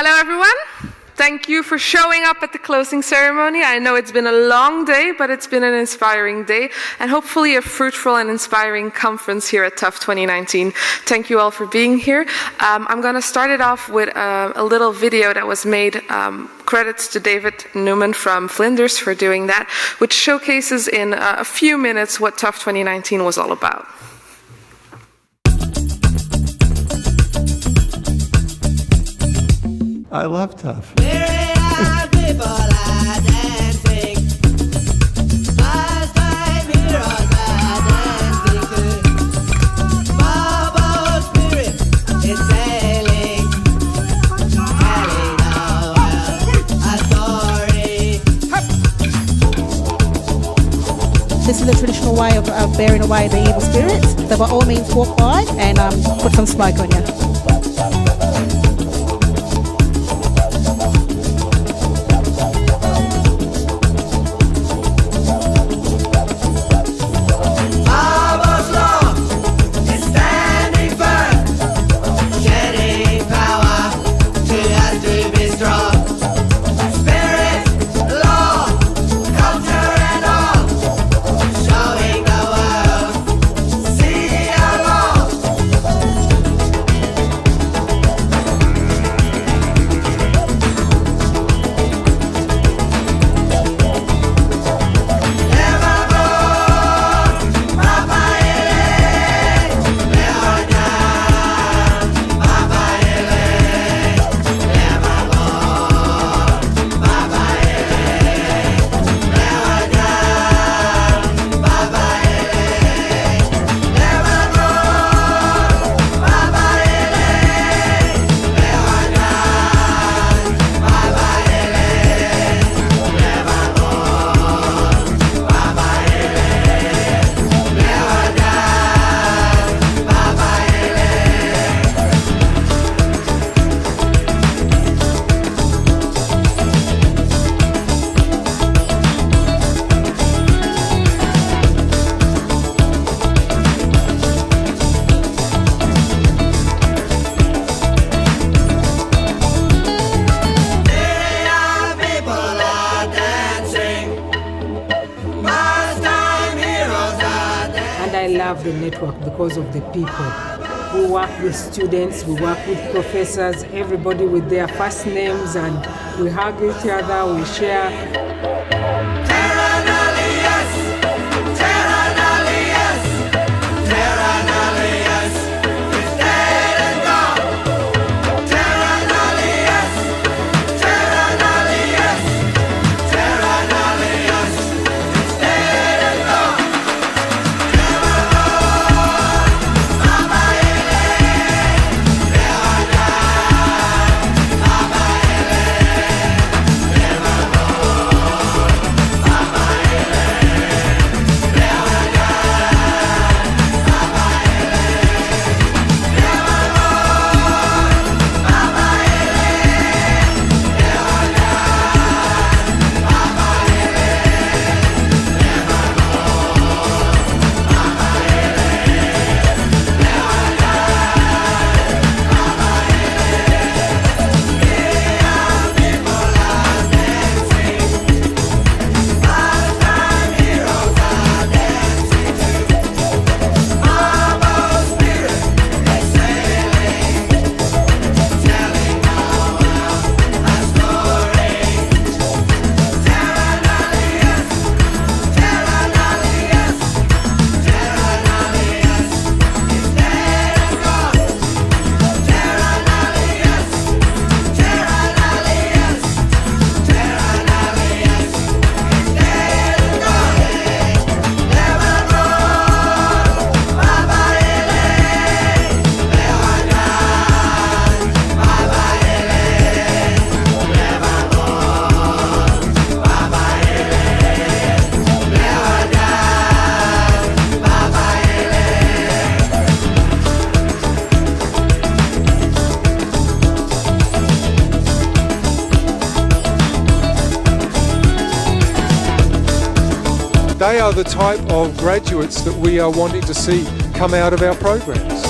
Hello everyone, thank you for showing up at the closing ceremony. I know it's been a long day, but it's been an inspiring day and hopefully a fruitful and inspiring conference here at TUFH 2019. Thank you all for being here. I'm going to start it off with a little video that was made, credits to David Newman from Flinders for doing that, which showcases in a few minutes what TUFH 2019 was all about. I love TUFH. People are dancing. Last time heroes are dancing too. Bubble spirit is sailing, telling our world a story. This is the traditional way of bearing away the evil spirits. So by all means walk by and put some smoke on you. The network because of the people. We work with students, we work with professors, everybody with their first names, and we hug each other, we share. They are the type of graduates that we are wanting to see come out of our programs.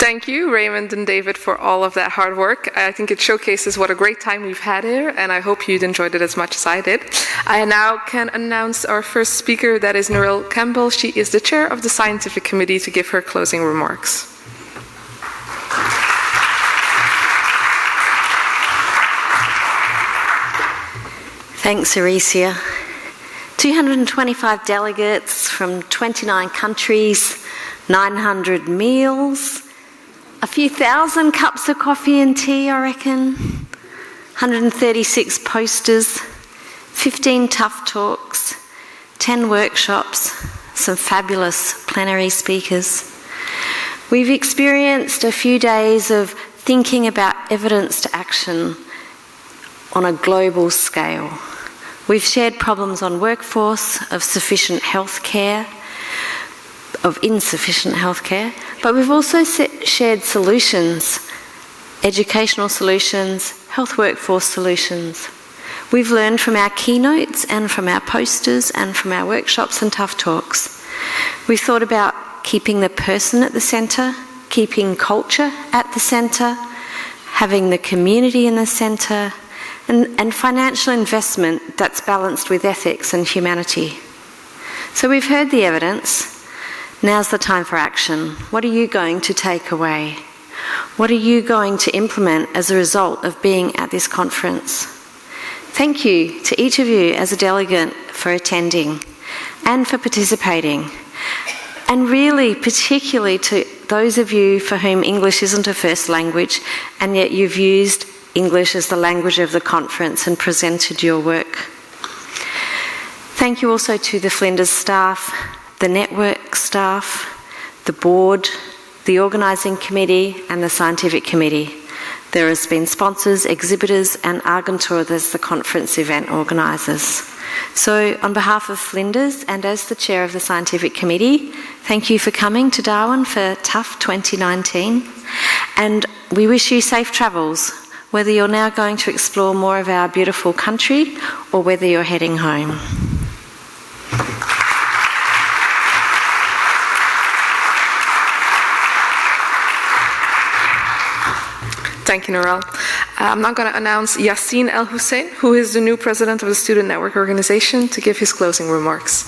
Thank you, Raymond and David, for all of that hard work. I think it showcases what a great time we've had here, and I hope you'd enjoyed it as much as I did. I now can announce our first speaker, that is Narelle Campbell. She is the chair of the scientific committee to give her closing remarks. Thanks, Aricia. 225 delegates from 29 countries, 900 meals, a few thousand cups of coffee and tea, I reckon, 136 posters, 15 TUFH talks, 10 workshops, some fabulous plenary speakers. We've experienced a few days of thinking about evidence to action on a global scale. We've shared problems on workforce, of sufficient healthcare, of insufficient healthcare, but we've also shared solutions, educational solutions, health workforce solutions. We've learned from our keynotes and from our posters and from our workshops and TUFH talks. We've thought about keeping the person at the centre, keeping culture at the centre, having the community in the centre, and financial investment that's balanced with ethics and humanity. So we've heard the evidence. Now's the time for action. What are you going to take away? What are you going to implement as a result of being at this conference? Thank you to each of you as a delegate for attending and for participating. And really, particularly to those of you for whom English isn't a first language, and yet you've used English as the language of the conference and presented your work. Thank you also to the Flinders staff, the network staff, the board, the organising committee and the scientific committee. There has been sponsors, exhibitors and Argentor as the conference event organisers. So on behalf of Flinders and as the chair of the scientific committee, thank you for coming to Darwin for TUFH 2019, and we wish you safe travels, whether you're now going to explore more of our beautiful country or whether you're heading home. Thank you, Narelle. I'm now going to announce Yassein Elhussein, who is the new president of the Student Network Organization, to give his closing remarks.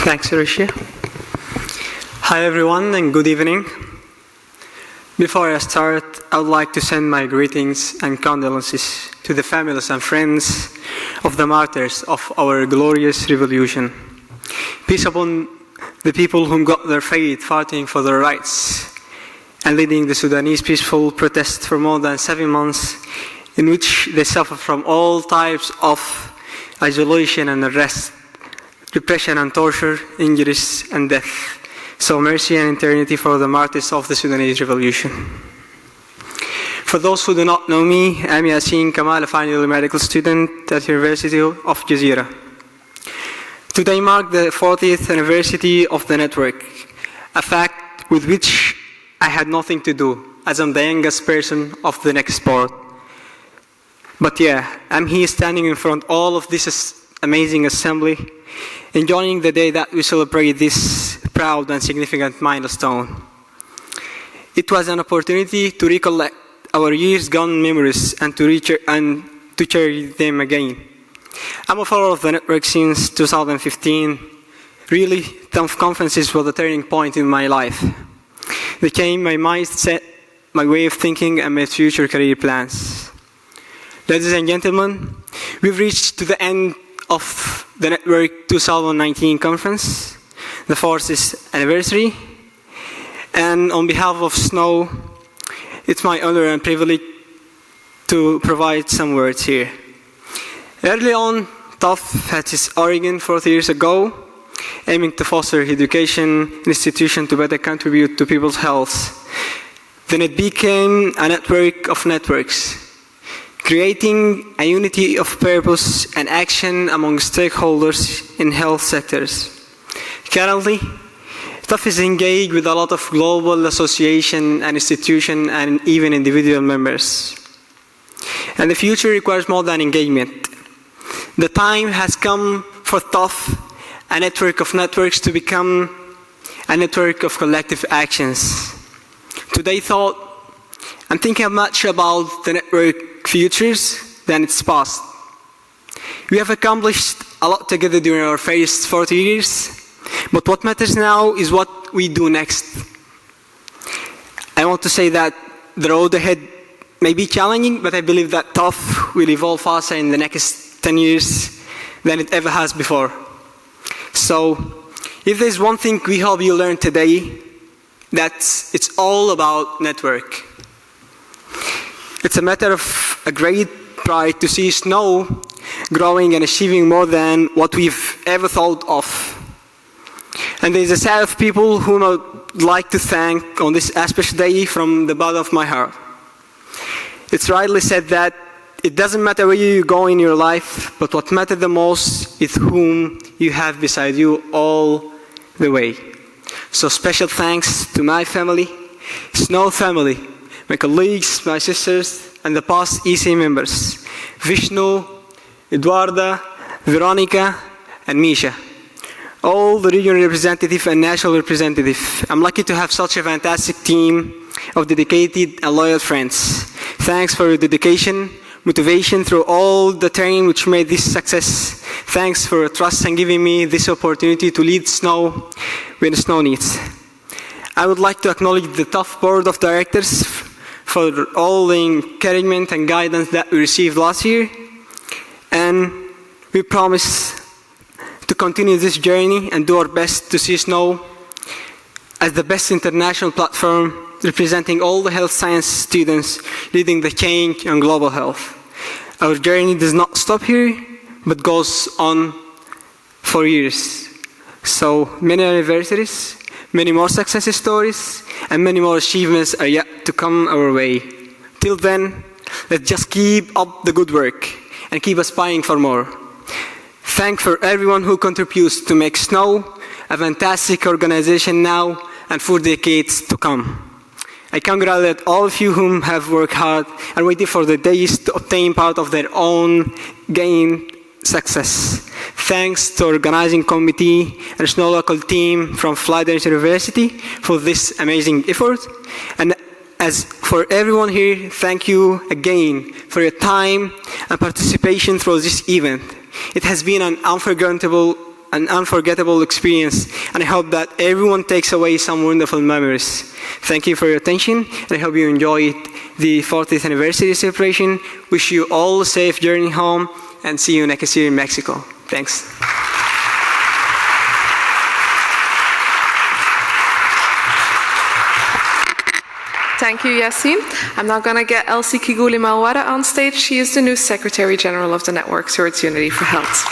Thanks, Aricia. Hi, everyone, and good evening. Before I start, I would like to send my greetings and condolences to the families and friends of the martyrs of our glorious revolution. Peace upon the people whom got their fate fighting for their rights and leading the Sudanese peaceful protest for more than 7 months, in which they suffered from all types of isolation and arrest, repression and torture, injuries and death. So mercy and eternity for the martyrs of the Sudanese revolution. For those who do not know me, I'm Yassein Kamal, a final year medical student at the University of Jazeera. Today marks the 40th anniversary of the network, a fact with which I had nothing to do, as I'm the youngest person of the next sport. But yeah, I'm here standing in front of all of this amazing assembly, enjoying the day that we celebrate this proud and significant milestone. It was an opportunity to recollect our years gone memories and to cherish them again. I'm a follower of the network since 2015. Really, TUFH conferences were the turning point in my life. They changed my mindset, my way of thinking and my future career plans. Ladies and gentlemen, we've reached to the end of the Network 2019 conference, the 40th anniversary, and on behalf of SNO, it's my honor and privilege to provide some words here. Early on, TUFH had its origin 40 years ago, aiming to foster education institutions to better contribute to people's health. Then it became a network of networks, creating a unity of purpose and action among stakeholders in health sectors. Currently, TUFH is engaged with a lot of global association and institution and even individual members. And the future requires more than engagement. The time has come for TUFH, a network of networks, to become a network of collective actions. Today thought, I'm thinking much about the network futures than its past. We have accomplished a lot together during our first 40 years, but what matters now is what we do next. I want to say that the road ahead may be challenging, but I believe that TUFH will evolve faster in the next 10 years than it ever has before. So, if there's one thing we hope you learned today, it's all about network. It's a matter of a great pride to see SNO growing and achieving more than what we've ever thought of. And there's a set of people whom I would like to thank on this special day from the bottom of my heart. It's rightly said that it doesn't matter where you go in your life, but what matters the most is whom you have beside you all the way. So special thanks to my family, SNO family, my colleagues, my sisters, and the past EC members, Vishnu, Eduarda, Veronica, and Misha. All the regional representative and national representative. I'm lucky to have such a fantastic team of dedicated and loyal friends. Thanks for your dedication, motivation through all the training which made this success. Thanks for your trust and giving me this opportunity to lead SNO when SNO needs. I would like to acknowledge the TUFH Board of Directors for all the encouragement and guidance that we received last year. And we promise to continue this journey and do our best to see SNO as the best international platform representing all the health science students leading the change on global health. Our journey does not stop here, but goes on for years. So many anniversaries, many more success stories, and many more achievements are yet to come our way. Till then, let's just keep up the good work and keep aspiring for more. Thanks for everyone who contributes to make SNO a fantastic organization now and for decades to come. I congratulate all of you whom have worked hard and waited for the days to obtain part of their own gain success. Thanks to organizing committee and SNO local team from Florida University for this amazing effort. And as for everyone here, thank you again for your time and participation through this event. It has been an unforgettable experience, and I hope that everyone takes away some wonderful memories. Thank you for your attention, and I hope you enjoyed the 40th anniversary celebration. Wish you all a safe journey home, and see you next year in Mexico. Thanks. Thank you, Yassein. I'm now going to get Elsie Kiguli-Malwadde on stage. She is the new Secretary General of the network towards Unity for Health.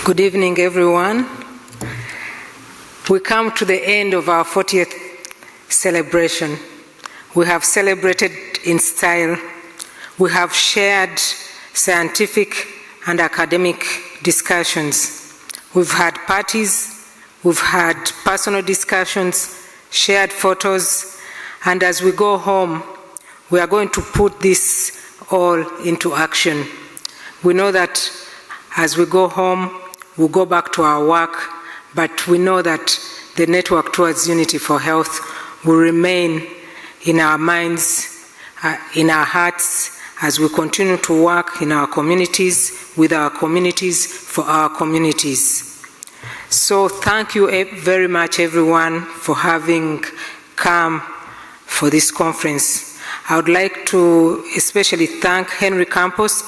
Good evening, everyone. We come to the end of our 40th celebration. We have celebrated in style. We have shared scientific and academic discussions. We've had parties, we've had personal discussions, shared photos, and as we go home, we are going to put this all into action. We know that as we go home, we'll go back to our work, but we know that the network towards Unity for Health will remain in our minds, in our hearts, as we continue to work in our communities, with our communities, for our communities. So thank you very much, everyone, for having come for this conference. I would like to especially thank Henry Campos,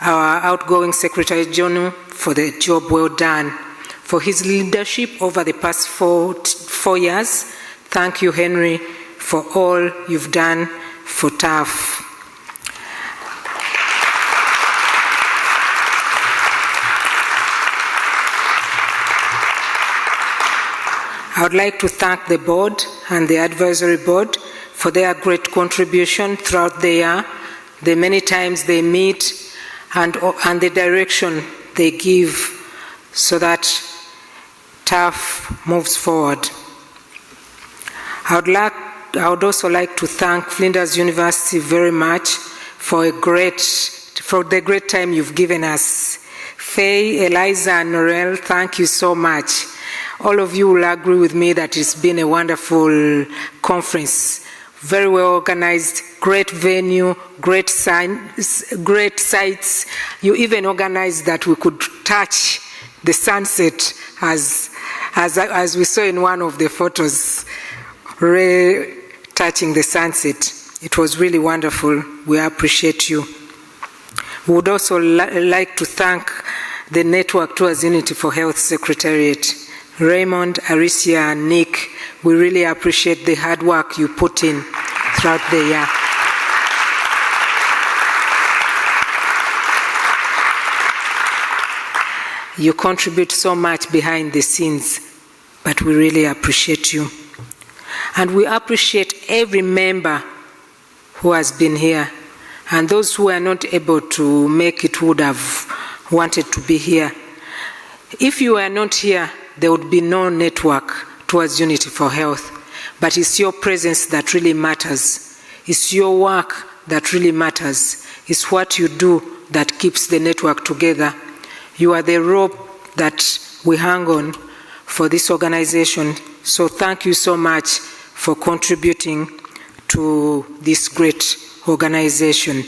our outgoing Secretary General, for the job well done, for his leadership over the past four years. Thank you, Henry, for all you've done for TUFH. I would like to thank the board and the advisory board for their great contribution throughout the year the many times they meet, and the direction they give so that TUFH moves forward. I would also like to thank Flinders University very much for the great time you've given us. Faye, Eliza, and Narelle, thank you so much. All of you will agree with me that it's been a wonderful conference. Very well organized, great venue, great sights. You even organized that we could touch the sunset as we saw in one of the photos, touching the sunset. It was really wonderful. We appreciate you. We would also like to thank the Network Towards Unity for Health Secretariat, Raymond, Alicia, and Nick. We really appreciate the hard work you put in throughout the year. You contribute so much behind the scenes, but we really appreciate you. And we appreciate every member who has been here, and those who are not able to make it would have wanted to be here. If you are not here, there would be no Network Towards Unity for Health. But it's your presence that really matters. It's your work that really matters. It's what you do that keeps the network together. You are the rope that we hang on for this organization. So thank you so much for contributing to this great organization.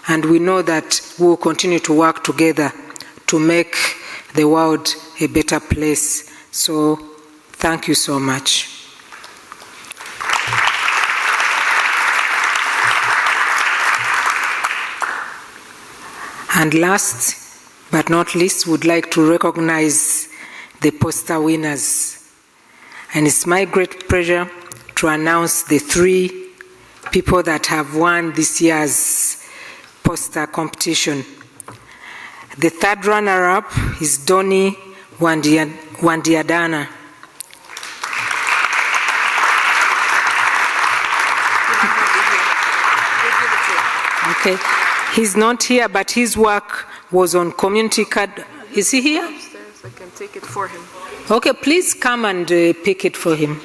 And we know that we will continue to work together to make the world a better place. So thank you so much. And last but not least, would like to recognize the poster winners. And it's my great pleasure to announce the 3 people that have won this year's poster competition. The 3rd runner-up is Donnie Wandiadana. Okay, he's not here, but his work was on community card. Is he here? Upstairs, I can take it for him. Okay, please come and pick it for him.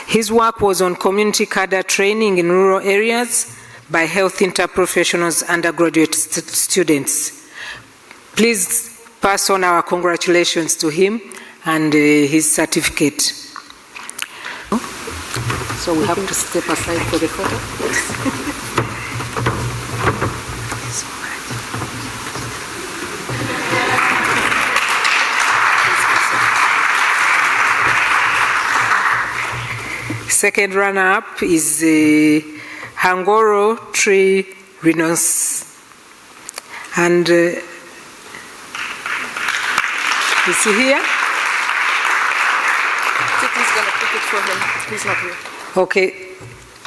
His work was on community cadre training in rural areas by health interprofessionals, undergraduate students. Please pass on our congratulations to him and his certificate. So we have to step aside for the photo. Second runner-up is Hangoro Tree Rhinos. And is he here? Titi's going to pick it for him. He's not here. Okay.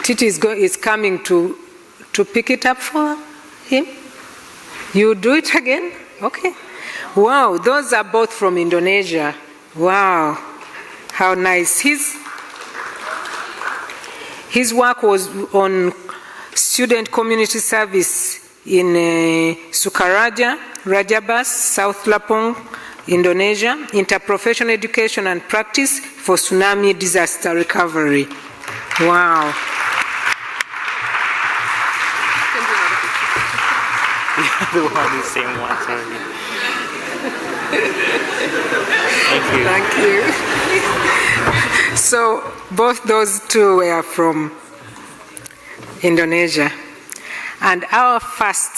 Titi is coming to pick it up for him. You do it again? Okay. Wow, those are both from Indonesia. Wow, how nice. His work was on student community service in Sukaraja, Rajabas, South Lampung, Indonesia, interprofessional education and practice for tsunami disaster recovery. Wow. The one, the same one, sorry. Thank you. Thank you. So both those two were from Indonesia. And our first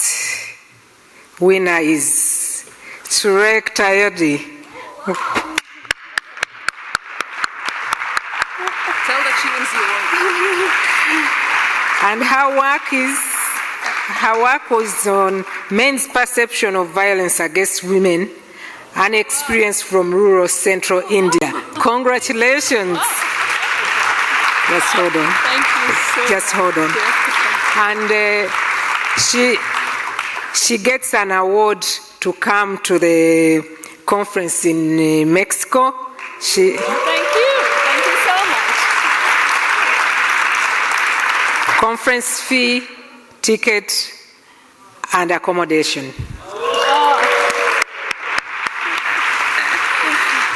winner is Turek Tayodi. Tell that she wins the award. And her work was on men's perception of violence against women, an experience from rural central India. Congratulations. Just hold on. Thank you so Just hold on. And she gets an award to come to the conference in Mexico. Thank you. Thank you so much. Conference fee, ticket, and accommodation.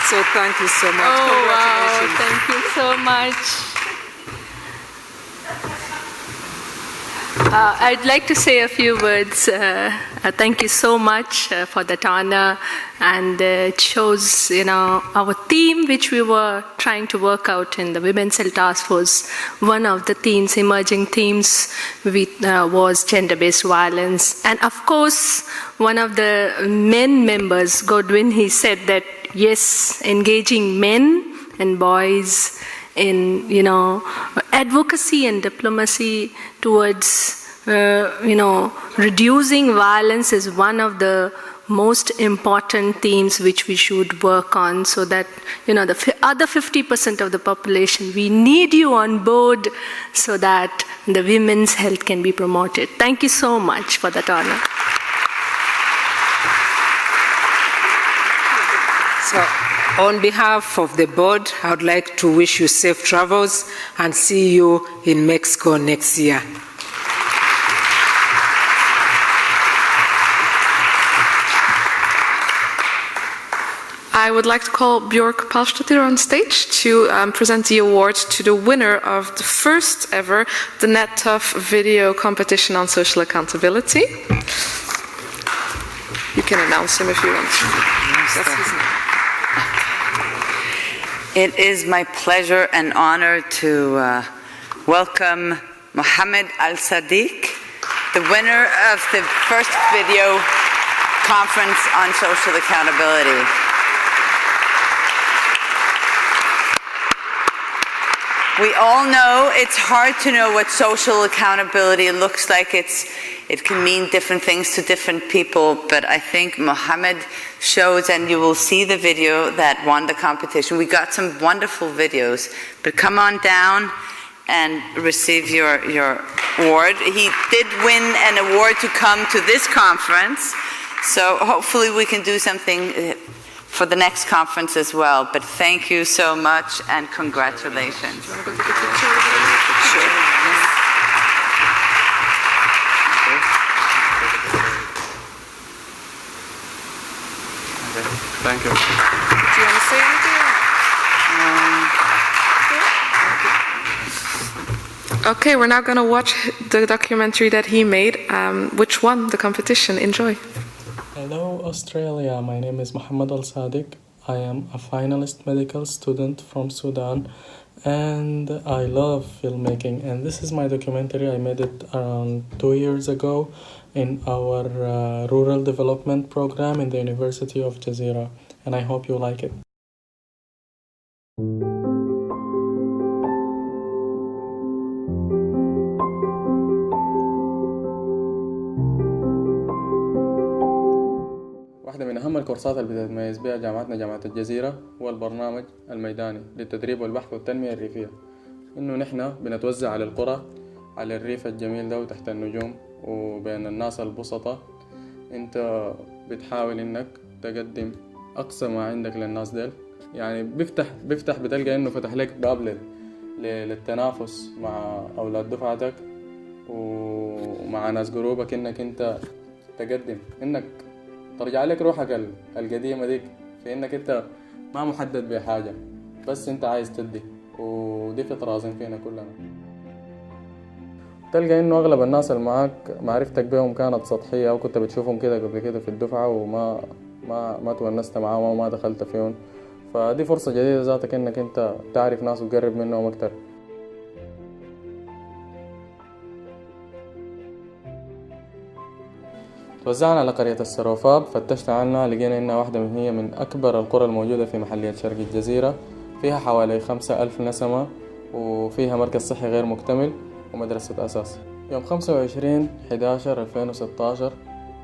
So thank you so much. Oh, wow. Congratulations. Thank you so much. I'd like to say a few words. Thank you so much for that honor, and it shows, our theme, which we were trying to work out in the Women's Health Task Force. One of the themes, emerging themes, was gender-based violence, and of course, one of the men members, Godwin, he said that yes, engaging men and boys in, advocacy and diplomacy towards, reducing violence is one of the most important themes which we should work on, so that, the other 50% of the population, we need you on board so that the women's health can be promoted. Thank you so much for that honor. So, on behalf of the board, I would like to wish you safe travels and see you in Mexico next year. I would like to call Björk Palstadter on stage to present the award to the winner of the first ever THEnet TUFH video competition on social accountability. You can announce him if you want to. That's his name. It is my pleasure and honor to welcome Mohammed Al-Sadiq, the winner of the first video conference on social accountability. We all know it's hard to know what social accountability looks like. It can mean different things to different people, but I think Mohammed shows, and you will see the video that won the competition. We got some wonderful videos, but come on down and receive your award. He did win an award to come to this conference, so hopefully we can do something for the next conference as well. But thank you so much and congratulations. Thank you. Do you want to say anything? Okay, we're now going to watch the documentary that he made, which won the competition. Enjoy. Hello Australia, my name is Mohammed Al-Sadiq. I am a finalist medical student from Sudan, and I love filmmaking, and this is my documentary. I made it around 2 years ago in our rural development program in the University of Jazeera, and I hope you like it. واحدة من أهم الكورسات اللي بتتميز بها جامعتنا جامعة الجزيرة هو البرنامج الميداني للتدريب والبحث والتنمية الريفية. إنه نحن بنتوزع على القرى على الريف الجميل ده وتحت النجوم وبين الناس البسطة. أنت بتحاول إنك تقدم أقصى ما عندك للناس ديل. يعني بيفتح بتلقى إنه فتح لك باب للتنافس مع أولاد دفعتك ومع ناس جروبك، إنك أنت تقدم، إنك ترجع لك روحك القديمة ديك، في إنك أنت ما محدد بحاجة، بس أنت عايز تدي، ودي فطرة أظن فينا كلنا. تلقى إنه أغلب الناس اللي معاك معرفتك بهم كانت سطحية، أو كنت بتشوفهم كده قبل كده في الدفعة وما تونست معاهم أو ما دخلت فيهم، فدي فرصة جديدة ذاتك إنك أنت تعرف ناس وتقرب منهم أكتر. توزعنا على قرية السروفاب، فتشنا عنها لقينا إنها واحدة من أكبر القرى الموجودة في محلية شرق الجزيرة، فيها حوالي 5000 نسمة، وفيها مركز صحي غير مكتمل ومدرسة أساس. يوم 25/11/2016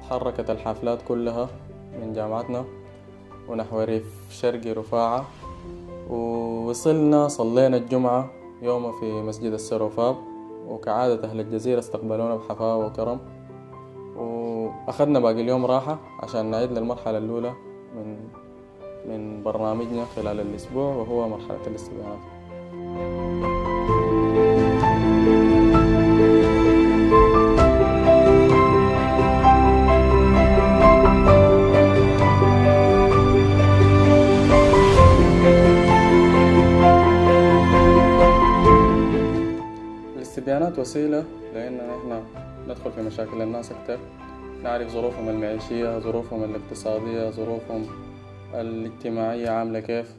تحركت الحافلات كلها من جامعتنا ونحو ريف شرقي رفاعة، ووصلنا صلينا الجمعة يوم في مسجد السروفاب، وكعادة أهل الجزيرة استقبلونا بحفاوة وكرم، وأخذنا باقي اليوم راحة عشان نعيد للمرحلة الأولى من برنامجنا خلال الأسبوع، وهو مرحلة الاستبيانات. الاستبيانات وسيلة لأننا إحنا ندخل في مشاكل الناس أكتر، نعرف ظروفهم المعيشية، ظروفهم الاقتصادية، ظروفهم الاجتماعية عاملة كيف،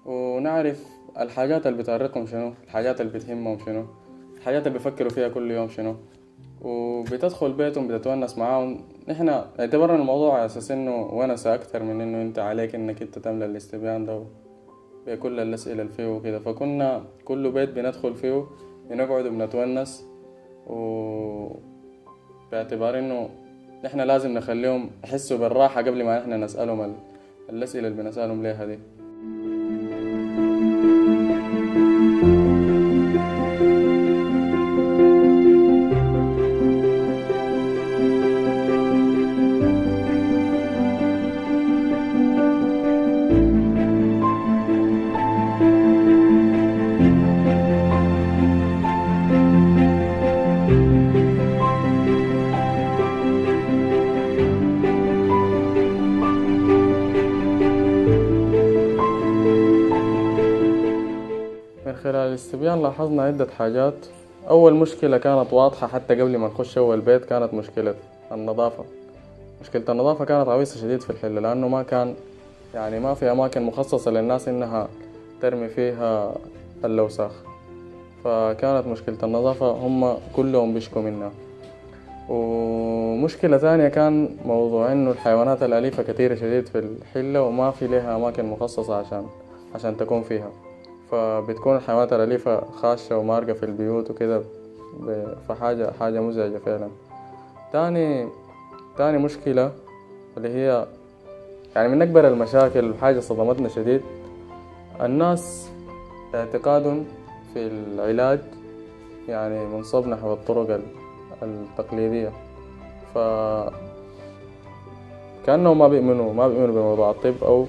ونعرف الحاجات اللي بتعرقهم شنو، الحاجات اللي بتهمهم شنو، الحاجات اللي بيفكروا فيها كل يوم شنو، وبتدخل بيتهم بتتونس معاهم. إحنا اعتبرنا الموضوع على أساس إنه ونسة أكتر من إنه أنت عليك إنك أنت تملى الاستبيان ده بكل الأسئلة اللي فيه وكده. فكنا كل بيت بندخل فيه بنقعد وبنتونس، باعتبار إنه إحنا لازم نخليهم يحسوا بالراحة قبل ما إحنا نسألهم الأسئلة اللي بنسألهم ليها دي. خلال الاستبيان لاحظنا عدة حاجات. أول مشكلة كانت واضحة حتى قبل ما نخش أول بيت كانت مشكلة النظافة. مشكلة النظافة كانت عويصة شديد في الحلة، لأنه ما كان يعني ما في أماكن مخصصة للناس إنها ترمي فيها الأوساخ، فكانت مشكلة النظافة هم كلهم بيشكوا منها. ومشكلة ثانية كان موضوع إنه الحيوانات الأليفة كثيرة شديد في الحلة وما في لها أماكن مخصصة عشان تكون فيها، فبتكون الحيوانات الأليفة خاشة ومارقة في البيوت وكده، فحاجة مزعجة فعلا. تاني مشكلة اللي هي يعني من أكبر المشاكل وحاجة صدمتنا شديد، الناس اعتقادهم في العلاج يعني منصب نحو الطرق التقليدية، فكأنهم ما بيؤمنوا بموضوع الطب أو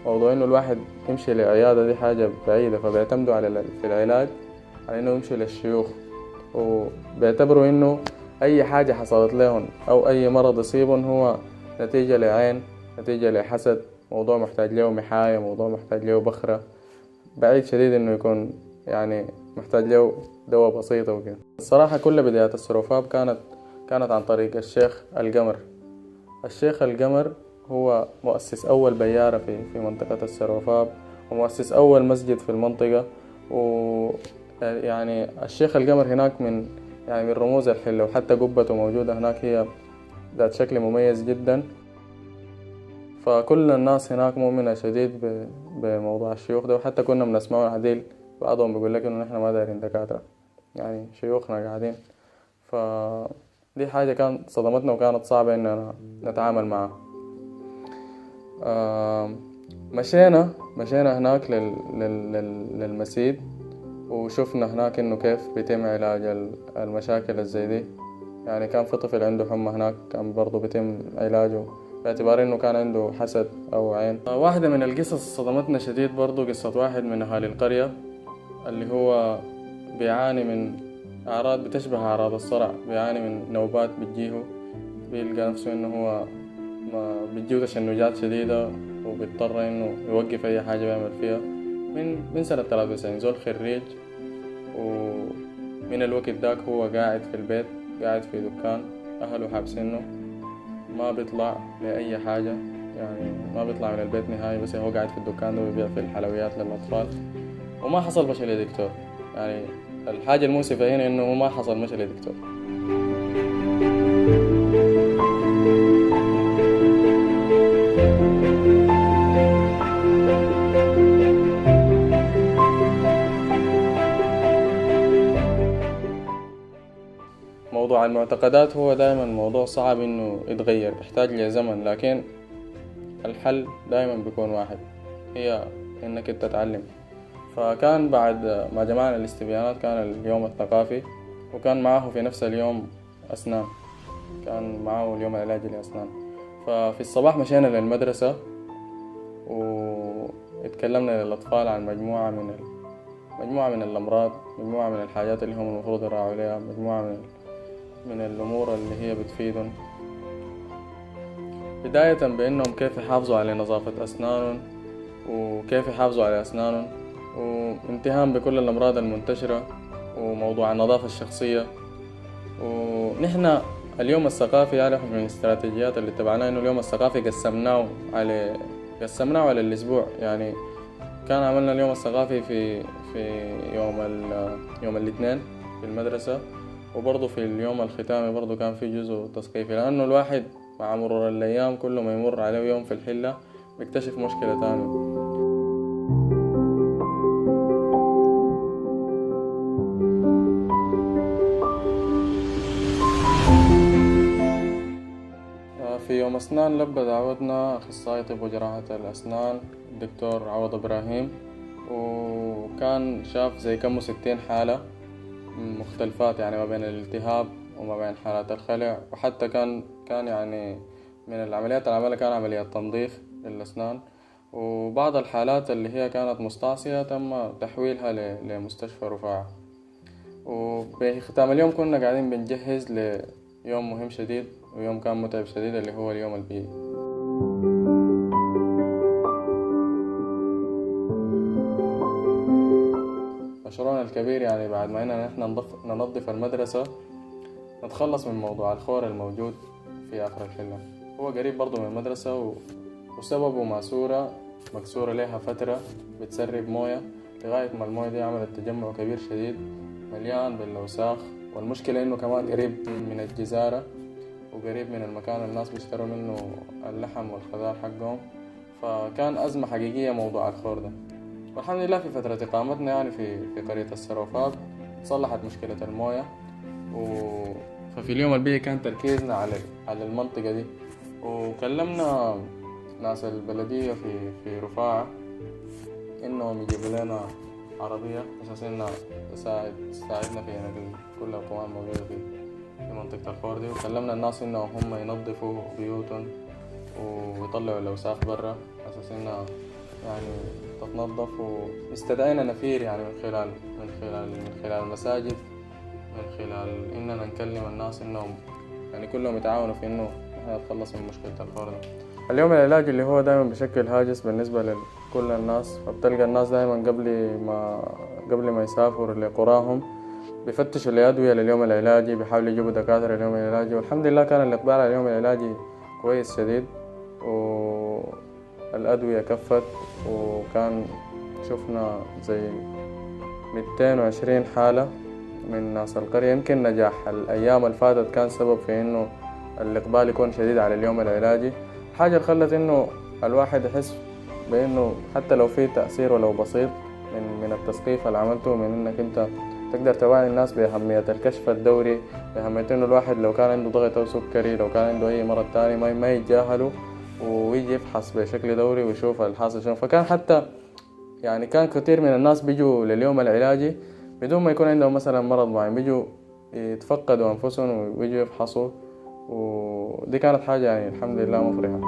موضوع إنه الواحد يمشي لعيادة، دي حاجة بعيدة، فبيعتمدوا في العلاج على إنه يمشي للشيوخ، وبيعتبروا إنه أي حاجة حصلت لهم أو أي مرض يصيبهم هو نتيجة لعين، نتيجة لحسد، موضوع محتاج له محاية، موضوع محتاج له بخرة، بعيد شديد إنه يكون يعني محتاج له دواء بسيطة وكده. الصراحة كل بدايات السروفاب كانت عن طريق الشيخ القمر. الشيخ القمر هو مؤسس أول بيارة في منطقة السروفاب، ومؤسس أول مسجد في المنطقة، ويعني الشيخ القمر هناك من رموز الحلة، وحتى قبته موجودة هناك هي ذات شكل مميز جدا. فكل الناس هناك مؤمنة شديد بموضوع الشيوخ ده، وحتى كنا بنسمعه عديل بعضهم بيقول لك إنه نحن ما دايرين دكاترة، يعني شيوخنا قاعدين. فدي حاجة كانت صدمتنا وكانت صعبة إننا نتعامل معها. مشينا هناك للمسيد، وشفنا هناك إنه كيف بيتم علاج المشاكل الزي دي. يعني كان في طفل عنده حمى هناك، كان برضو بيتم علاجه باعتبار إنه كان عنده حسد أو عين. واحدة من القصص صدمتنا شديد برضو قصة واحد من أهالي القرية اللي هو بيعاني من أعراض بتشبه أعراض الصرع، بيعاني من نوبات بتجيه، بيلقى نفسه إنه هو بتجيه تشنجات شديدة، وبيضطر إنه يوقف أي حاجة بيعمل فيها. من سنة 93 زول خريج، ومن الوقت داك هو قاعد في البيت، قاعد في دكان، أهله حابسينه، ما بيطلع لأي حاجة، يعني ما بيطلع من البيت نهائي، بس هو قاعد في الدكان ده ويبيع في الحلويات للأطفال، وما حصل مشي لدكتور. يعني الحاجة المؤسفة هنا إنه ما حصل مشي لدكتور. موضوع المعتقدات هو دائما موضوع صعب إنه يتغير، يحتاج لزمن، لكن الحل دائما بيكون واحد، هي إنك تتعلم. فكان بعد ما جمعنا الاستبيانات كان اليوم الثقافي، وكان معه في نفس اليوم أسنان، كان معه اليوم العلاجي لأسنان. ففي الصباح مشينا للمدرسة واتكلمنا للأطفال عن مجموعة من الأمراض، مجموعة من الحاجات اللي هم المفروض يراعوا عليها، مجموعة من الأمور اللي هي بتفيدهم، بداية بأنهم كيف يحافظوا على نظافة أسنانهم وكيف يحافظوا على أسنانهم، وانتهام بكل الأمراض المنتشرة، وموضوع النظافة الشخصية. ونحن اليوم الثقافي هذا من الاستراتيجيات اللي اتبعناها، إنه اليوم الثقافي قسمناه على الأسبوع. يعني كان عملنا اليوم الثقافي في يوم الاثنين في المدرسة، وبرضه في اليوم الختامي برضه كان في جزء تثقيفي، لأنه الواحد مع مرور الأيام كل ما يمر عليه يوم في الحلة بيكتشف مشكلة تانية. في يوم أسنان لبى دعوتنا أخصائي طب وجراحة الأسنان الدكتور عوض إبراهيم، وكان شاف زي كم 60 حالة مختلفات، يعني ما بين الالتهاب وما بين حالات الخلع، وحتى كان يعني من العمليات اللي عملها كان عمليات تنظيف للأسنان. وبعض الحالات اللي هي كانت مستعصية تم تحويلها لمستشفى رفاعة. وبختام اليوم كنا قاعدين بنجهز ليوم مهم شديد ويوم كان متعب شديد اللي هو اليوم البيئي. مشروعنا الكبير يعني بعد ما نحن ننظف المدرسة نتخلص من موضوع الخور الموجود في آخر الحلة. هو قريب برضو من المدرسة وسببه ماسورة مكسورة لها فترة بتسرب موية لغاية ما الموية دي عملت تجمع كبير شديد مليان بالأوساخ. والمشكلة إنه كمان قريب من الجزارة وقريب من المكان الناس بيشتروا منه اللحم والخضار حقهم، فكان أزمة حقيقية موضوع الخور ده. والحمد لله في فترة إقامتنا يعني في قرية السروفاب صلحت مشكلة الموية. ففي اليوم البيئي كان تركيزنا على المنطقة دي، وكلمنا ناس البلدية في رفاعة إنهم يجيبوا لنا عربية أساس إنها تساعدنا في نقل كل القوى الموجودة في منطقة الخور دي. وكلمنا الناس إنهم هم ينظفوا بيوتهم ويطلعوا الأوساخ برا أساس إنها يعني تتنظف. واستدعينا نفير يعني من خلال المساجد، من خلال إننا نكلم الناس إنهم يعني كلهم يتعاونوا في إنه إحنا نتخلص من مشكلة الخور ده. اليوم العلاجي اللي هو دائما بشكل هاجس بالنسبة لكل الناس، فبتلقى الناس دائما قبل ما يسافروا لقراهم بيفتشوا الأدوية لليوم العلاجي، بيحاولوا يجيبوا دكاترة لليوم العلاجي. والحمد لله كان الإقبال على اليوم العلاجي كويس شديد، والأدوية كفت، وكان شفنا زي 220 حالة من ناس القرية. يمكن نجاح الأيام الفاتت كان سبب في إنه الإقبال يكون شديد على اليوم العلاجي، حاجة خلت إنه الواحد يحس بإنه حتى لو في تأثير ولو بسيط من التثقيف اللي عملته، من إنك أنت تقدر توعي الناس بأهمية الكشف الدوري، بأهمية إنه الواحد لو كان عنده ضغط أو سكري، لو كان عنده أي مرض تاني ما يتجاهله ويجي يفحص بشكل دوري ويشوف الحاصل شنو. فكان حتى يعني كان كثير من الناس بيجوا لليوم العلاجي بدون ما يكون عندهم مثلا مرض معين، بيجوا يتفقدوا أنفسهم ويجوا يفحصوا، ودي كانت حاجة يعني الحمد لله مفرحة.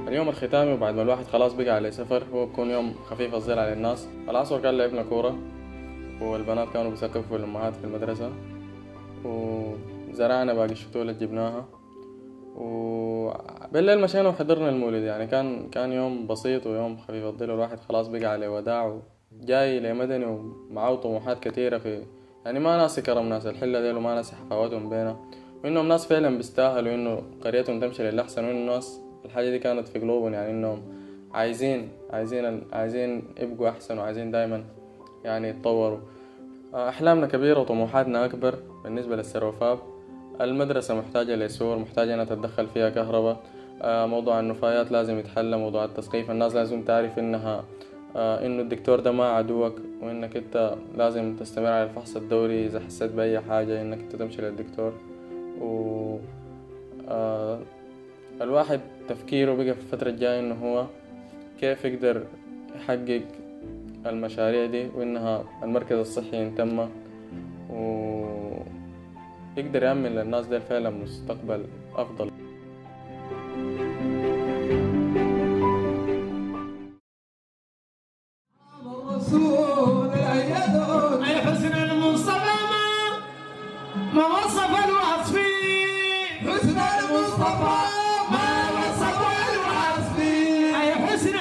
اليوم الختامي وبعد ما الواحد خلاص بقى على سفر هو بيكون يوم خفيف الظل على الناس. العصر كان لعبنا كورة والبنات كانوا بيسقفوا الأمهات في المدرسة، وزرعنا باقي الشتولة جبناها، وبالليل مشينا وحضرنا المولد. يعني كان يوم بسيط ويوم خفيف الظل، والواحد خلاص بقى على وداع وجاي لمدني ومعاه طموحات كثيرة في يعني ما ناسي كرم ناس الحلة ديل وما ناسي حفاوتهم بينا، وإنهم ناس فعلا بيستاهلوا إنه قريتهم تمشي للأحسن، وإنه الناس الحاجة دي كانت في قلوبهم، يعني إنهم عايزين يبقوا أحسن وعايزين دايما يعني يتطوروا. أحلامنا كبيرة وطموحاتنا أكبر بالنسبة للسروفاب. المدرسة محتاجة لسور، محتاجة أنها تتدخل فيها كهرباء. موضوع النفايات لازم يتحل، موضوع التثقيف الناس لازم تعرف إنه الدكتور ده ما عدوك، وإنك أنت لازم تستمر على الفحص الدوري إذا حسيت بأي حاجة إنك أنت تمشي للدكتور. الواحد تفكيره بقى في الفترة الجاية إنه هو كيف يقدر يحقق المشاريع دي، وإنها المركز الصحي ينتمى ويقدر يعمل للناس دي فعلا مستقبل أفضل. أي حسن المصطفى ما وصف الوصفي، حسن المصطفى ما وصف الوصفي، أي حسن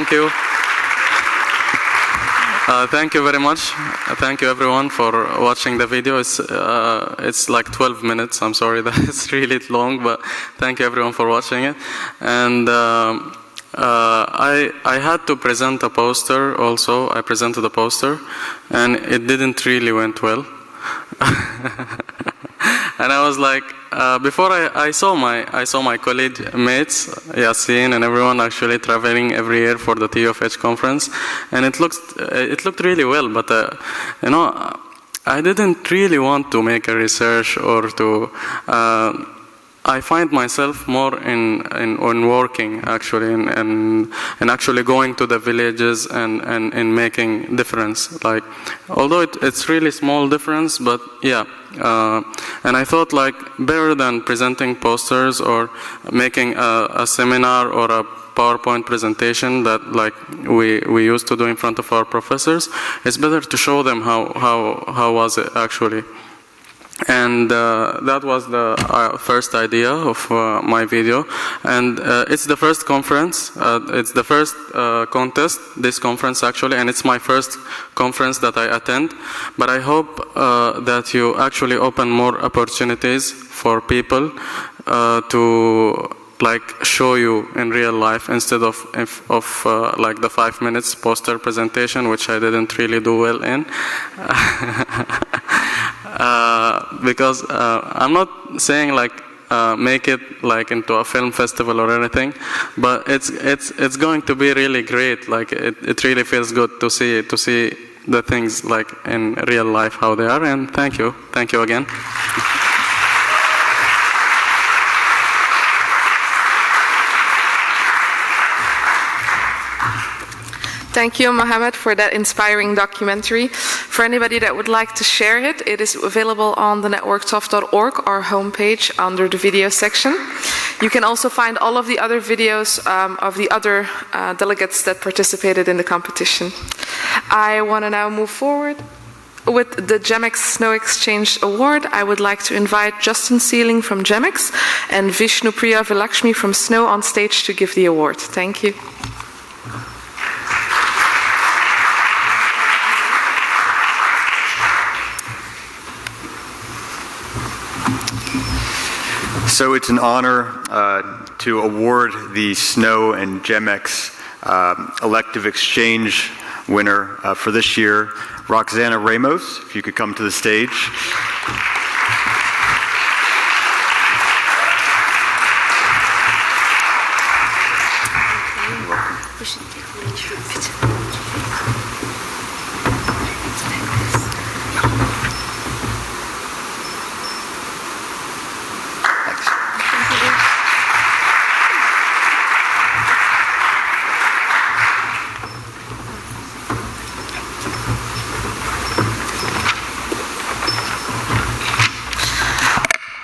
Thank you. Thank you very much. Thank you everyone for watching the video. It's like 12 minutes. I'm sorry that it's really long, but thank you everyone for watching it. And I had to present a poster also. I presented a poster, and it didn't really went well. And I was like, before I saw my college mates, Yassein and everyone actually traveling every year for the TUFH conference, and it looked really well. But you know, I didn't really want to make a research or to. I find myself more in working actually, and actually going to the villages and making difference. Like, although it's really small difference, but yeah. And I thought like better than presenting posters or making a seminar or a PowerPoint presentation that like we used to do in front of our professors, it's better to show them how was it actually. And that was the first idea of my video, and it's the first conference, it's the first contest, this conference actually, and it's my first conference that I attend, but I hope that you actually open more opportunities for people to like show you in real life instead of like the 5 minutes poster presentation, which I didn't really do well in. Because I'm not saying like make it like into a film festival or anything, but it's going to be really great. Like it really feels good to see the things like in real life how they are. And thank you again. Thank you, Mohammed, for that inspiring documentary. For anybody that would like to share it, it is available on the networktuf.org, our homepage, under the video section. You can also find all of the other videos of the other delegates that participated in the competition. I want to now move forward with the GEMx SNO Exchange Award. I would like to invite Justin Sealing from GEMx and Vishnu Priya Vilakshmi from SNO on stage to give the award. Thank you. So it's an honor to award the SNO and GEMx elective exchange winner for this year, Roxana Ramos. If you could come to the stage.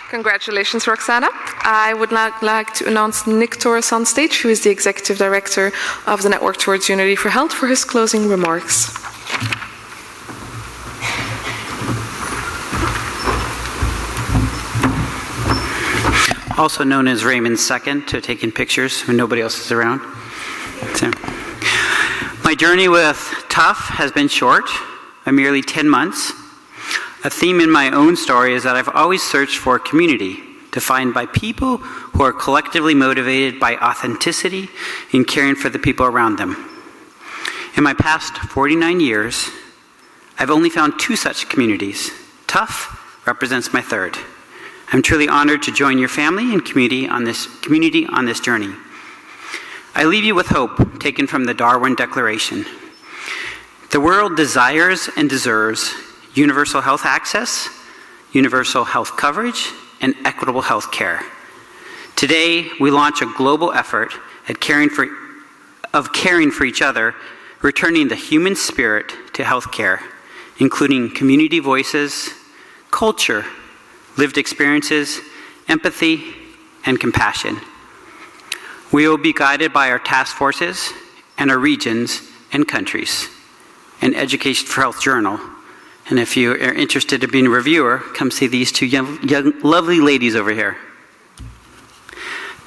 Congratulations, Roxana. I would like to announce Nick Torres on stage, who is the Executive Director of the Network Towards Unity for Health, for his closing remarks. Also known as Raymond's second to taking pictures when nobody else is around. So, my journey with TUFH has been short, merely 10 months. A theme in my own story is that I've always searched for community, defined by people who are collectively motivated by authenticity in caring for the people around them. In my past 49 years, I've only found 2 such communities. TUFH represents my third. I'm truly honored to join your family and community on this journey. I leave you with hope taken from the Darwin Declaration. The world desires and deserves universal health access, universal health coverage, and equitable health care. Today, we launch a global effort at caring for each other, returning the human spirit to health care, including community voices, culture, lived experiences, empathy, and compassion. We will be guided by our task forces and our regions and countries, and Education for Health Journal. And if you are interested in being a reviewer, come see these 2 young lovely ladies over here.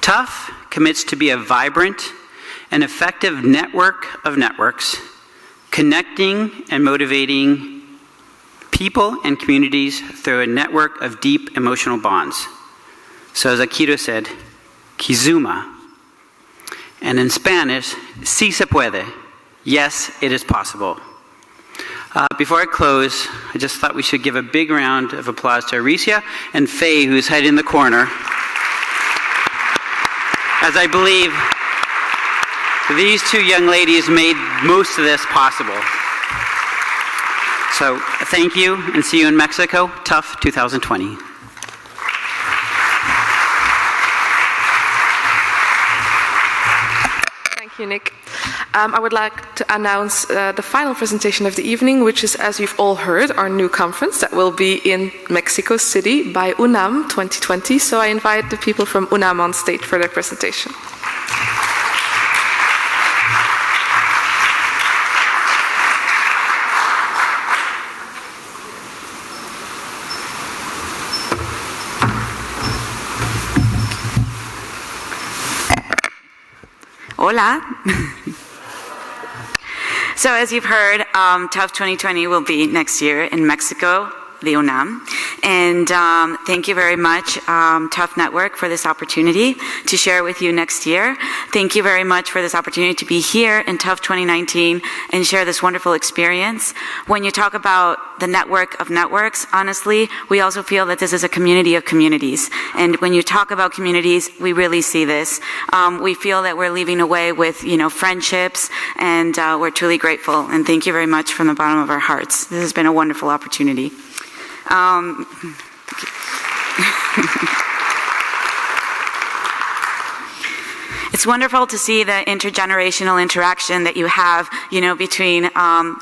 TUFH commits to be a vibrant an effective network of networks, connecting and motivating people and communities through a network of deep emotional bonds. So as Akito said, Kizuma. And in Spanish, sí se puede. Yes, it is possible. Before I close, I just thought we should give a big round of applause to Aricia and Faye, who's hiding in the corner, as I believe these two young ladies made most of this possible. So thank you, and see you in Mexico, TUFH 2020. Thank you, Nick. I would like to announce the final presentation of the evening, which is, as you've all heard, our new conference that will be in Mexico City by UNAM 2020. So I invite the people from UNAM on stage for their presentation. Hola. So as you've heard, TUFH 2020 will be next year in Mexico, the UNAM. And thank you very much, TUFH Network, for this opportunity to share with you next year. Thank you very much for this opportunity to be here in TUFH 2019 and share this wonderful experience. When you talk about the network of networks, honestly, we also feel that this is a community of communities. And when you talk about communities, we really see this. We feel that we're leaving away with, friendships, and we're truly grateful. And thank you very much from the bottom of our hearts. This has been a wonderful opportunity. It's wonderful to see the intergenerational interaction that you have, between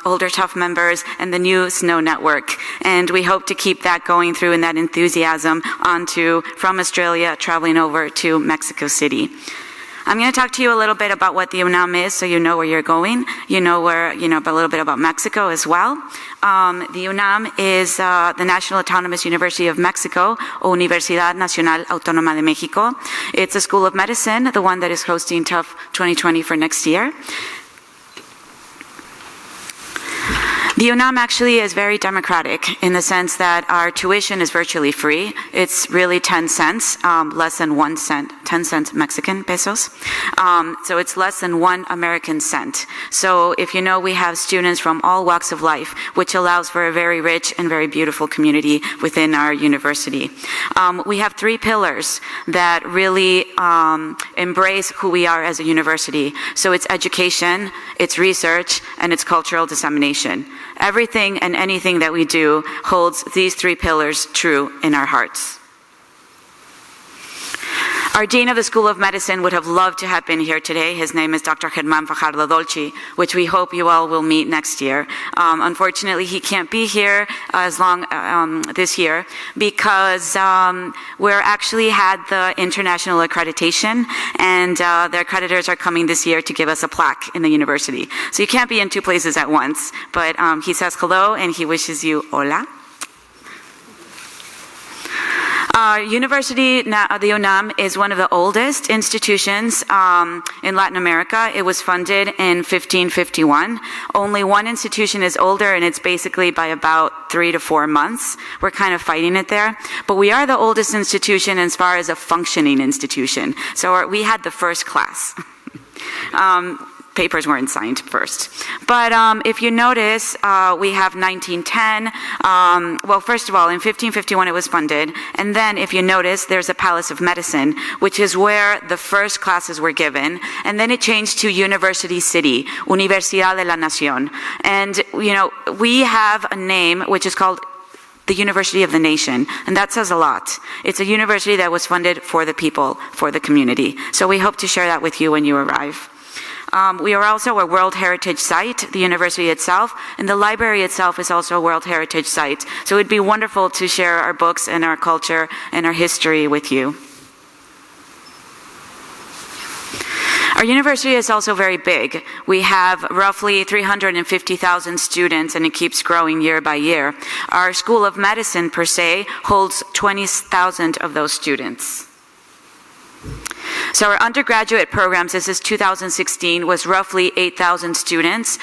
older TUFH members and the new SNO network. And we hope to keep that going through and that enthusiasm from Australia, traveling over to Mexico City. I'm going to talk to you a little bit about what the UNAM is, so you know where you're going. A little bit about Mexico as well. The UNAM is the National Autonomous University of Mexico, o Universidad Nacional Autónoma de México. It's a school of medicine, the one that is hosting TUFH 2020 for next year. The UNAM actually is very democratic in the sense that our tuition is virtually free. It's really 10 cents, less than 1 cent, 10 cents Mexican pesos. So it's less than 1 American cent. So if you know, we have students from all walks of life, which allows for a very rich and very beautiful community within our university. We have 3 pillars that really embrace who we are as a university. So it's education, it's research, and it's cultural dissemination. Everything and anything that we do holds these 3 pillars true in our hearts. Our Dean of the School of Medicine would have loved to have been here today. His name is Dr. Germán Fajardo Dolci, which we hope you all will meet next year. Unfortunately, he can't be here as long this year because we're actually had the international accreditation, and the accreditors are coming this year to give us a plaque in the university. So you can't be in 2 places at once, but he says hello and he wishes you hola. University, the UNAM, is one of the oldest institutions in Latin America. It was funded in 1551. Only one institution is older, and it's basically by about 3 to 4 months. We're kind of fighting it there. But we are the oldest institution as far as a functioning institution. So we had the first class. Papers weren't signed first. But if you notice, we have 1910. Well, first of all, in 1551 it was funded. And then if you notice, there's a Palace of Medicine, which is where the first classes were given. And then it changed to University City, Universidad de la Nación. And, we have a name which is called the University of the Nation, and that says a lot. It's a university that was funded for the people, for the community. So we hope to share that with you when you arrive. We are also a World Heritage Site, the university itself, and the library itself is also a World Heritage Site. So it'd be wonderful to share our books and our culture and our history with you. Our university is also very big. We have roughly 350,000 students, and it keeps growing year by year. Our School of Medicine, per se, holds 20,000 of those students. So our undergraduate programs, this is 2016, was roughly 8,000 students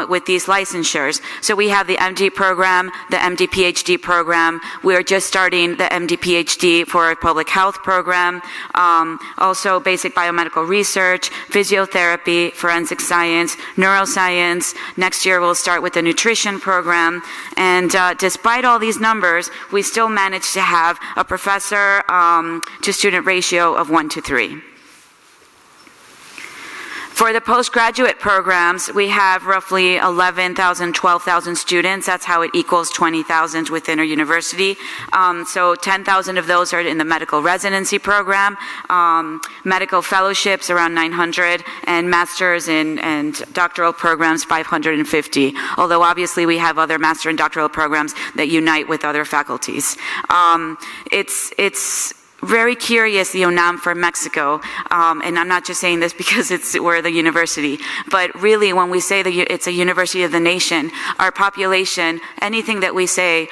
with these licensures. So we have the MD program, the MD PhD program. We are just starting the MD PhD for our public health program. Also basic biomedical research, physiotherapy, forensic science, neuroscience. Next year we'll start with the nutrition program. And despite all these numbers, we still manage to have a professor to student ratio of 1 to 3. For the postgraduate programs, we have roughly 11,000, 12,000 students. That's how it equals 20,000 within our university. So 10,000 of those are in the medical residency program, medical fellowships around 900, and masters and doctoral programs 550. Although obviously we have other master and doctoral programs that unite with other faculties. It's very curious, the UNAM for Mexico, and I'm not just saying this because we're the university, but really when we say that it's a university of the nation, our population, anything that we say,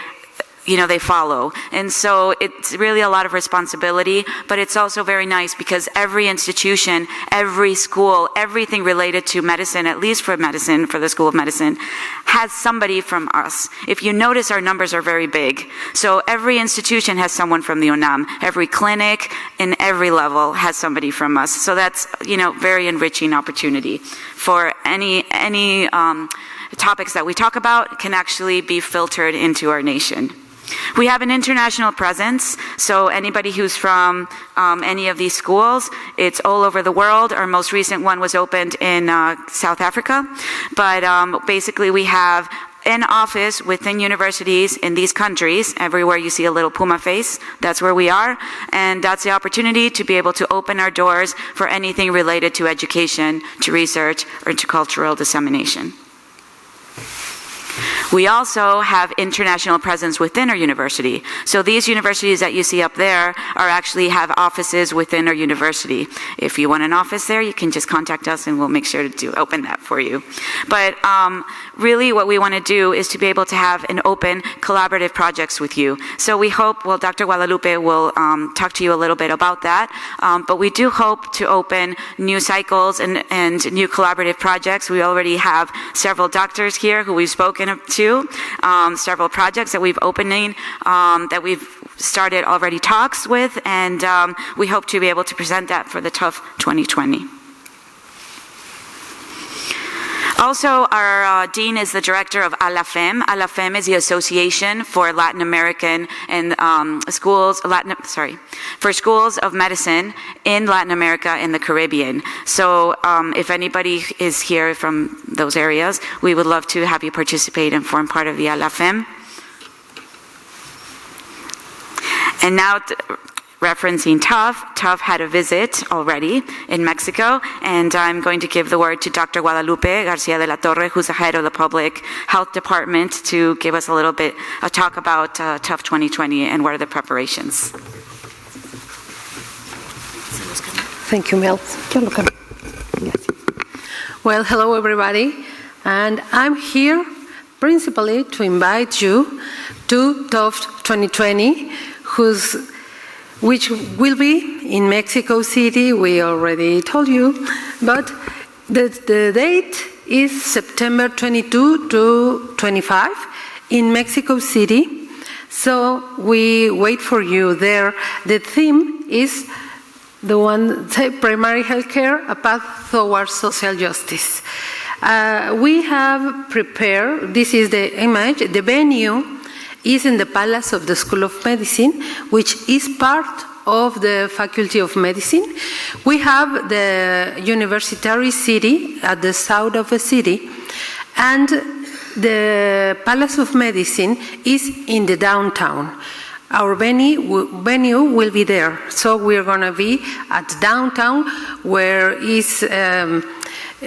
they follow. And so it's really a lot of responsibility, but it's also very nice because every institution, every school, everything related to medicine, at least for medicine, for the School of Medicine, has somebody from us. If you notice, our numbers are very big. So every institution has someone from the UNAM. Every clinic in every level has somebody from us. So that's, very enriching opportunity for any topics that we talk about can actually be filtered into our nation. We have an international presence, so anybody who's from any of these schools, it's all over the world. Our most recent one was opened in South Africa, but basically we have an office within universities in these countries. Everywhere you see a little Puma face, that's where we are, and that's the opportunity to be able to open our doors for anything related to education, to research, or to cultural dissemination. We also have international presence within our university. So these universities that you see up there actually have offices within our university. If you want an office there, you can just contact us and we'll make sure to open that for you. But really what we want to do is to be able to have an open collaborative projects with you. So we hope, Dr. Guadalupe will talk to you a little bit about that, but we do hope to open new cycles and new collaborative projects. We already have several doctors here who we've spoken to, several projects that we've opening, that we've started already talks with, and we hope to be able to present that for the TUFH 2020. Also, our dean is the director of ALAFEM. ALAFEM is the Association for Latin American and schools of medicine in Latin America and the Caribbean. So if anybody is here from those areas, we would love to have you participate and form part of the ALAFEM. And now, referencing TUFH had a visit already in Mexico, and I'm going to give the word to Dr. Guadalupe Garcia de la Torre, who's the head of the Public Health Department, to give us a talk about TUFH 2020 and what are the preparations. Thank you, Mel. Well, hello everybody, and I'm here principally to invite you to TUFH 2020, which will be in Mexico City. We already told you, but the date is September 22 to 25 in Mexico City. So we wait for you there. The theme is the one, primary healthcare, a path towards social justice. We have prepared, this is the image, the venue is in the Palace of the School of Medicine, which is part of the Faculty of Medicine. We have the University City at the south of the city, and the Palace of Medicine is in the downtown. Our venue will be there, so we're going to be at downtown, where is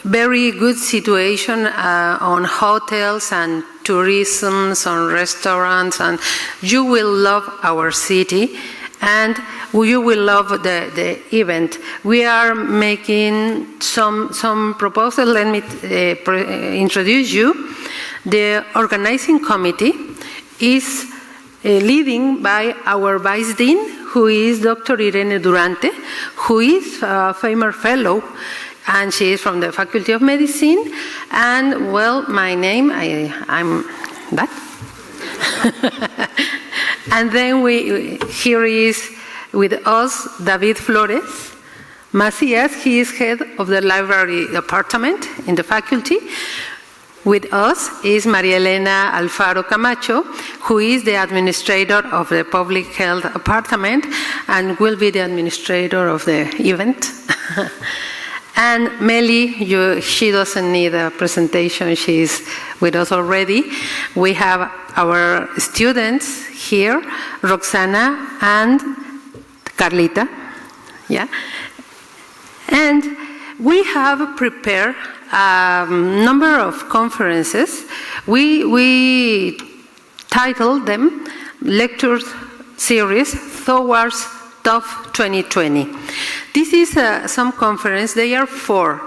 very good situation on hotels and tourism, on restaurants, and you will love our city and you will love the event. We are making some proposals. Let me introduce you. The organizing committee is leading by our Vice Dean, who is Dr. Irene Durante, who is a former fellow, and she is from the Faculty of Medicine. And, well, my name, I'm that. And then here is with us David Flores Macias. He is head of the library department in the faculty. With us is Maria Elena Alfaro Camacho, who is the administrator of the public health department and will be the administrator of the event. And Meli, she doesn't need a presentation, she's with us already. We have our students here, Roxana and Carlita. Yeah. And we have prepared a number of conferences. We titled them Lecture Series Towards TUFH 2020. This is some conference. They are 4,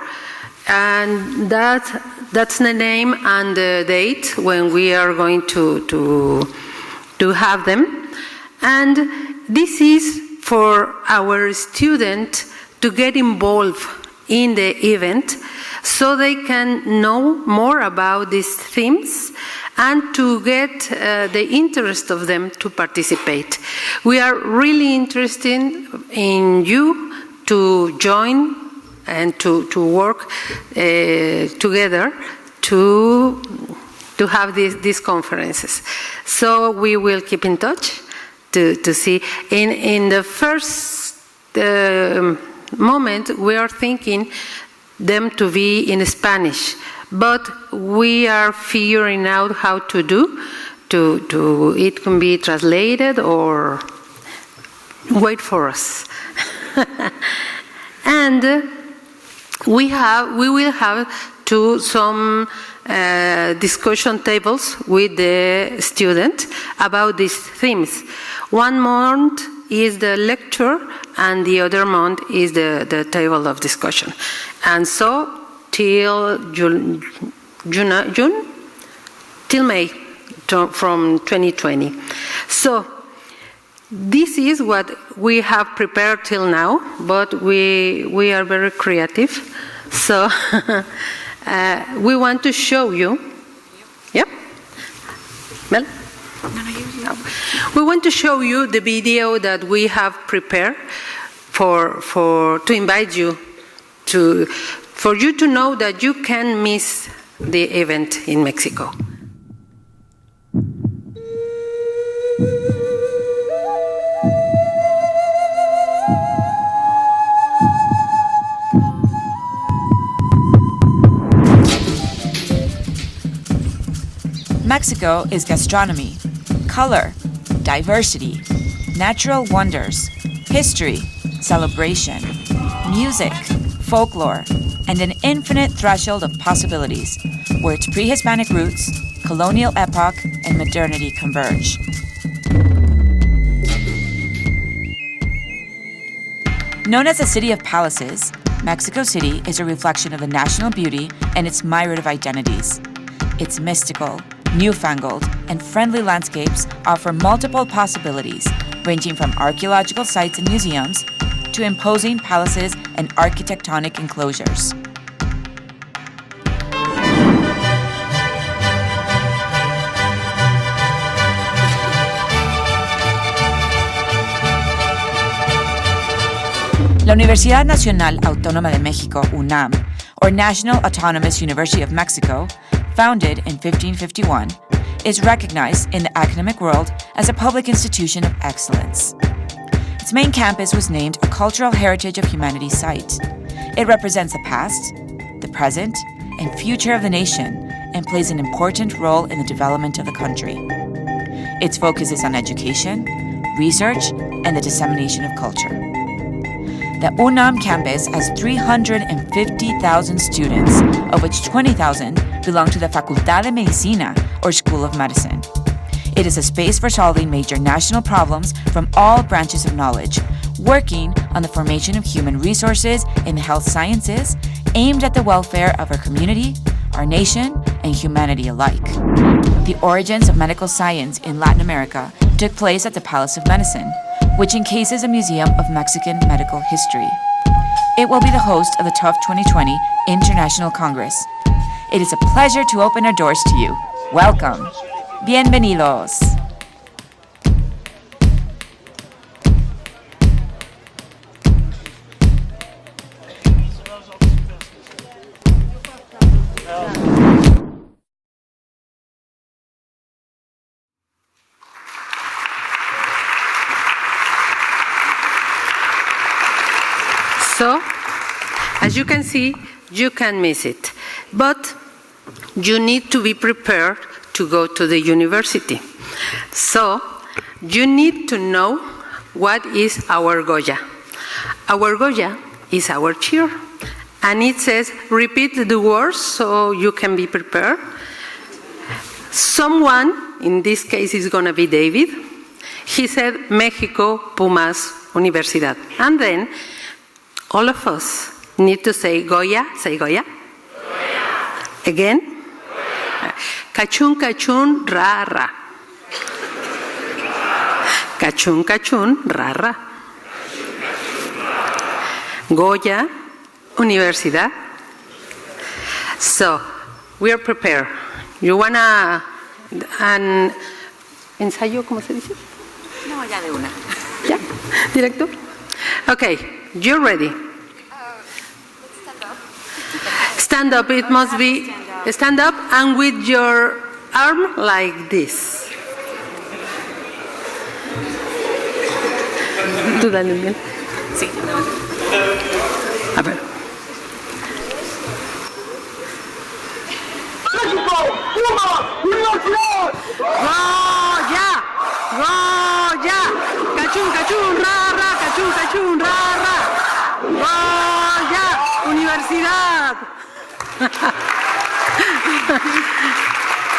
and that's the name and the date when we are going to have them. And this is for our students to get involved in the event so they can know more about these themes and to get the interest of them to participate. We are really interested in you to join and to work together to have these conferences. So we will keep in touch to see. In the first moment, we are thinking them to be in Spanish, but we are figuring out how to do. It can be translated or wait for us. And we will have some discussion tables with the student about these themes. 1 month is the lecture, and the other month is the table of discussion. And so till till May from 2020. So this is what we have prepared till now, but we are very creative. So we want to show you. Yep. Mel? No. We want to show you the video that we have prepared to invite you for you to know that you can miss the event in Mexico. Mexico is gastronomy, color, diversity, natural wonders, history, celebration, music, folklore, and an infinite threshold of possibilities where its pre-Hispanic roots, colonial epoch, and modernity converge. Known as the City of Palaces, Mexico City is a reflection of the national beauty and its myriad of identities. Its mystical, newfangled, and friendly landscapes offer multiple possibilities, ranging from archaeological sites and museums to imposing palaces and architectonic enclosures. La Universidad Nacional Autónoma de México, UNAM, or National Autonomous University of Mexico, founded in 1551, is recognized in the academic world as a public institution of excellence. Its main campus was named a Cultural Heritage of Humanity site. It represents the past, the present, and future of the nation and plays an important role in the development of the country. Its focus is on education, research, and the dissemination of culture. The UNAM campus has 350,000 students, of which 20,000 belong to the Facultad de Medicina, or School of Medicine. It is a space for solving major national problems from all branches of knowledge, working on the formation of human resources in the health sciences, aimed at the welfare of our community, our nation, and humanity alike. The origins of medical science in Latin America took place at the Palace of Medicine, which encases a museum of Mexican medical history. It will be the host of the TUFH 2020 International Congress. It is a pleasure to open our doors to you. Welcome. Bienvenidos. So, as you can see, you can miss it. But you need to be prepared to go to the university. So, you need to know what is our Goya. Our Goya is our cheer. And it says, repeat the words so you can be prepared. Someone, in this case is going to be David, he said, México, Pumas, Universidad. And then, all of us need to say Goya. Say Goya. Goya. Again. Goya. Kachun, kachun, ra, ra. Kachun, kachun, ra, ra. Goya, Universidad. So, we are prepared. You wanna an ensayo, ¿cómo se dice? No, ya de una. ¿Ya? ¿Director? Okay, you're ready. Let's stand up. Stand up, it must be stand up and with your arm like this. Tú dale bien. Sí. A ver. Goya, Goya, cachun, cachun, ra, ra, cachun, cachun, ra, ra. Goya, Universidad.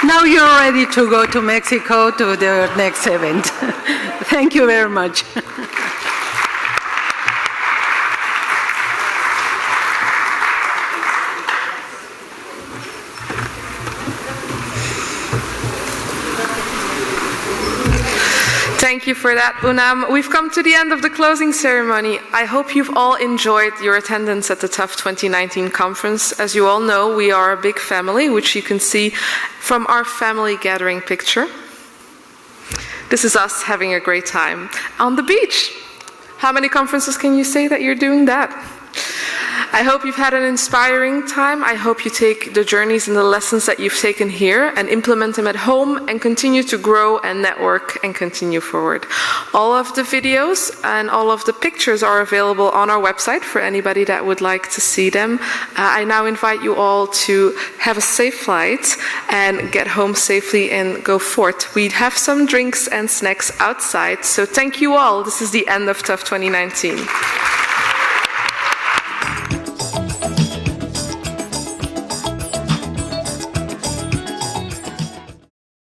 Now you're ready to go to Mexico to the next event. Thank you very much. Thank you for that, UNAM. We've come to the end of the closing ceremony. I hope you've all enjoyed your attendance at the TUFH 2019 conference. As you all know, we are a big family, which you can see from our family gathering picture. This is us having a great time on the beach. How many conferences can you say that you're doing that? I hope you've had an inspiring time. I hope you take the journeys and the lessons that you've taken here and implement them at home and continue to grow and network and continue forward. All of the videos and all of the pictures are available on our website for anybody that would like to see them. I now invite you all to have a safe flight and get home safely and go forth. We have some drinks and snacks outside, so thank you all. This is the end of TUFH 2019.